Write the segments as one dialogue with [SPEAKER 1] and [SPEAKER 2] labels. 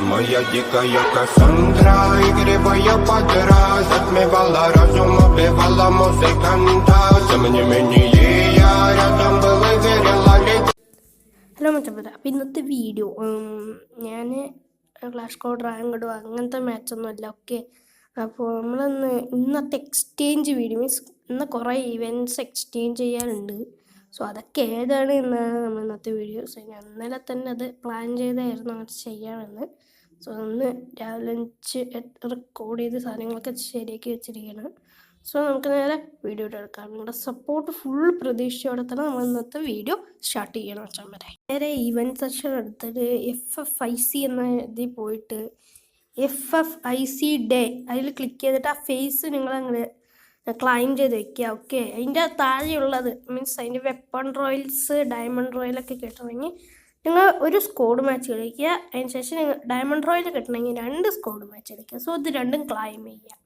[SPEAKER 1] Моя дикая Кассандра, игривая подра, затмевала разум, убивала музыканта. Тем не менее, я рядом был и верила лететь.
[SPEAKER 2] Hello മച്ചപ്പ, അപ്പം ഇന്നത്തെ video ഞാൻ ക്ലാഷ് കോഡ് റാങ്കഡോ അങ്ങനത്തെ മാച്ചൊന്നുമല്ല. ഓക്കെ, അപ്പോൾ ഇന്നത്തെ എക്സ്ചേഞ്ച് വീഡിയോ മീൻസ് ഇന്ന് കുറേ ഇവൻറ്റ്സ് എക്സ്ചേഞ്ച് ചെയ്യാനുണ്ട്. സോ അതൊക്കെ ഏതാണ് എന്നാണ് നമ്മൾ ഇന്നത്തെ വീഡിയോ. സോ ഞാൻ ഇന്നലെ തന്നെ അത് പ്ലാൻ ചെയ്തായിരുന്നു അങ്ങനെ ചെയ്യാമെന്ന്. സോ ഒന്ന് രാവിലെ റെക്കോർഡ് ചെയ്ത് സാധനങ്ങളൊക്കെ ശരിയാക്കി വെച്ചിരിക്കുകയാണ്. സോ നമുക്ക് നേരെ വീഡിയോ എടുക്കാം. നിങ്ങളുടെ സപ്പോർട്ട് ഫുൾ പ്രതീക്ഷയോടെ തന്നെ നമ്മൾ ഇന്നത്തെ വീഡിയോ സ്റ്റാർട്ട് ചെയ്യണം വെച്ചാൽ വരെ. നേരെ ഇവൻറ്റ് സെക്ഷൻ എടുത്തിട്ട് FFIC എന്ന ഇതിൽ പോയിട്ട് FFIC ഡേ അതിൽ ക്ലിക്ക് ചെയ്തിട്ട് ആ ഫേസ് നിങ്ങളങ്ങനെ ക്ലൈം ചെയ്ത് വെക്കുക. ഓക്കെ, അതിൻ്റെ താഴെയുള്ളത് മീൻസ് അതിൻ്റെ വെപ്പൺ റോയൽസ് ഡയമണ്ട് റോയലൊക്കെ കിട്ടണമെങ്കിൽ നിങ്ങൾ ഒരു സ്കോഡ് മാച്ച് കളിക്കുക. അതിന് ശേഷം നിങ്ങൾ ഡയമണ്ട് റോയൽ കിട്ടണമെങ്കിൽ 2 സ്കോഡ് മാച്ച് കളിക്കുക. സോ ഇത് രണ്ടും ക്ലൈം ചെയ്യുക.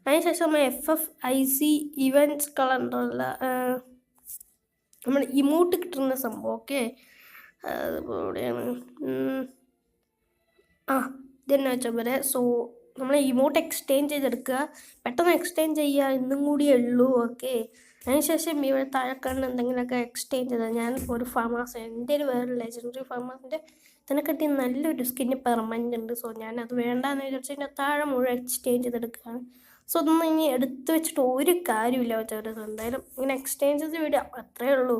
[SPEAKER 2] അതിനുശേഷം നമ്മൾ FFIC ഇവൻറ്റ്സ് കളണ്ടറുള്ള നമ്മൾ ഇമോട്ട് കിട്ടുന്ന സംഭവം. ഓക്കെ, എവിടെയാണ് ഇതെന്നെ വെച്ചാൽ പോലെ. സോ നമ്മൾ ഇമോട്ട് എക്സ്ചേഞ്ച് ചെയ്തെടുക്കുക, പെട്ടെന്ന് എക്സ്ചേഞ്ച് ചെയ്യുക, ഇന്നും കൂടിയേ ഉള്ളൂ. ഓക്കെ, അതിനുശേഷം ഇവിടെ താഴെക്കാണ് എന്തെങ്കിലുമൊക്കെ എക്സ്ചേഞ്ച് ചെയ്താൽ ഞാൻ ഒരു ഫാമാസ് എൻ്റെ ഒരു വേറെ ലെജൻഡറി ഫാമാസിൻ്റെ ഇതിനെക്കാട്ടി നല്ലൊരു സ്കിന്ന് പെർമനൻ്റ് ഉണ്ട്. സോ ഞാനത് വേണ്ടാന്ന് വിചാരിച്ച് എൻ്റെ താഴെ മുഴുവൻ എക്സ്ചേഞ്ച് ചെയ്തെടുക്കുകയാണ്. സോ അതൊന്നും ഇനി എടുത്ത് വെച്ചിട്ട് ഒരു കാര്യമില്ല വെച്ചാൽ എന്തായാലും ഇങ്ങനെ എക്സ്ചേഞ്ച് ചെയ്ത് വിടുക, അത്രയേ ഉള്ളൂ.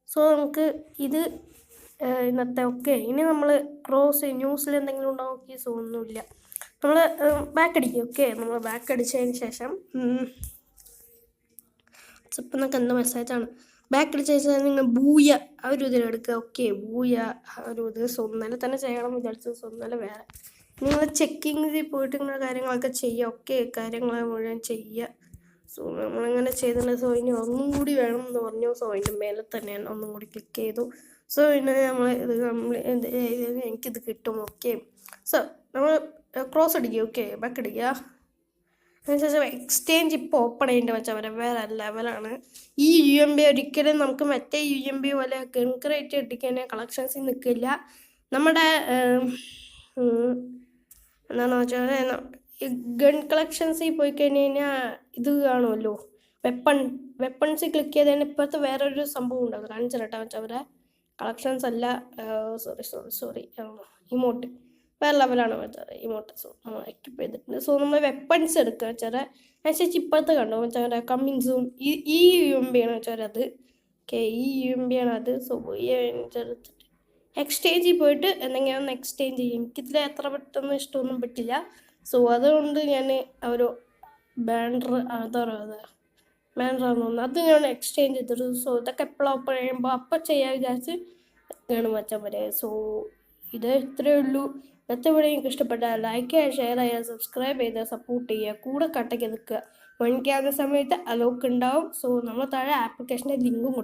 [SPEAKER 2] സോ നമുക്ക് ഇത് ഇന്നത്തെ ഓക്കെ. ഇനി നമ്മൾ ക്രോസ് ന്യൂസിൽ എന്തെങ്കിലും ഉണ്ടോ നോക്കി. സോ ഒന്നുമില്ല. നമ്മൾ ബാക്ക് അടിക്കും. ഓക്കെ, നമ്മൾ ബാക്ക് അടിച്ചതിന് ശേഷം ഇപ്പം നമുക്ക് എന്താ മെസ്സേജാണ് ബാക്ക് അടിച്ച ശേഷം നിങ്ങൾ ബൂയ ആ ഒരു ഇതിലെടുക്കുക. ഓക്കെ, ബൂയ ആ ഒരു ഇത്. സോ ഒന്നലെ തന്നെ ചെയ്യണം വിചാരിച്ചത്. സോ ഒന്നലെ വേറെ നിങ്ങൾ ചെക്കിങ്ങിൽ പോയിട്ട് നിങ്ങളുടെ കാര്യങ്ങളൊക്കെ ചെയ്യുക. ഓക്കെ, കാര്യങ്ങൾ മുഴുവൻ ചെയ്യുക. സോ നമ്മളങ്ങനെ ചെയ്തിട്ടുണ്ട്. സോ ഇനി ഒന്നും കൂടി വേണം എന്ന് പറഞ്ഞു. സോ അതിൻ്റെ മേലെ തന്നെയാണ് ഒന്നും കൂടി ക്ലിക്ക് ചെയ്തു. സോ പിന്നെ നമ്മൾ ഇത് എനിക്കിത് കിട്ടും. ഓക്കെ, സോ നമ്മൾ ക്രോസ് അടിക്കുക. ഓക്കെ, ബാക്ക് അടിക്കുക. അതിനുശേഷം എക്സ്ചേഞ്ച് ഇപ്പോൾ ഓപ്പൺ ചെയ്യേണ്ടി വെച്ചാൽ വരെ വേറെ ലെവലാണ്. ഈ UMB ഒരിക്കലും നമുക്ക് മറ്റേ UMB പോലെ കൺക്രീറ്റ് ഇട്ടിക്കാൻ കളക്ഷൻസിൽ നിൽക്കില്ല. നമ്മുടെ എന്താണെന്ന് വെച്ചാൽ ഈ ഗൺ കളക്ഷൻസിൽ പോയി കഴിഞ്ഞ് കഴിഞ്ഞാൽ ഇത് കാണുമല്ലോ, വെപ്പൺസിൽ ക്ലിക്ക് ചെയ്തതിന് ഇപ്പോഴത്തെ വേറൊരു സംഭവം ഉണ്ടാവും. കാണിച്ചിട്ടാ വെച്ചാൽ അവരെ കളക്ഷൻസ് അല്ല, സോറി ഇമോട്ട് വേറെ ലെവലാണ് വെച്ചാൽ ഇമോട്ട്. സോ നമ്മൾ എക്യൂപ്പ് ചെയ്തിട്ടുണ്ട്. സോ നമ്മൾ വെപ്പൺസ് എടുക്കുക വെച്ചാൽ അനുസരിച്ച് ഇപ്പോഴത്തെ കണ്ടോ വെച്ചാൽ കമ്മിങ് സൂൺ ഈ UMB ആണ് വെച്ചാൽ അത്. ഓക്കെ, ഈ UMB ആണ് അത്. സോ എടുത്തിട്ട് എക്സ്ചേഞ്ചിൽ പോയിട്ട് എന്തെങ്കിലും ഒന്ന് എക്സ്ചേഞ്ച് ചെയ്യും. എനിക്കിതിൽ എത്ര പെട്ടെന്ന് ഇഷ്ടമൊന്നും പറ്റില്ല. സോ അതുകൊണ്ട് ഞാൻ ഒരു ബാൻഡർ ബാൻഡറാന്ന് തോന്നുന്നു അത് ഞാൻ എക്സ്ചേഞ്ച് ചെയ്തിട്ട്. സോ ഇതൊക്കെ എപ്പോഴും ഓപ്പൺ ചെയ്യുമ്പോൾ അപ്പം ചെയ്യാൻ വിചാരിച്ച് ആണ് വെച്ചാൽ പോലെ. സോ ഇത് ഇത്രയേ ഉള്ളൂ. ഇന്നത്തെ വീഡിയോ നിങ്ങൾക്ക് ഇഷ്ടപ്പെട്ടാൽ ലൈക്ക് ചെയ്യുക, ഷെയർ ചെയ്യുക, സബ്സ്ക്രൈബ് ചെയ്ത് സപ്പോർട്ട് ചെയ്യുക, കൂടെ കട്ടയ്ക്ക് നിൽക്കുക. 1K ആകുന്ന സമയത്ത് അലോക്ക് ഉണ്ടാവും. സോ നമ്മൾ താഴെ ആപ്ലിക്കേഷൻ്റെ ലിങ്കും കൊടുത്തു.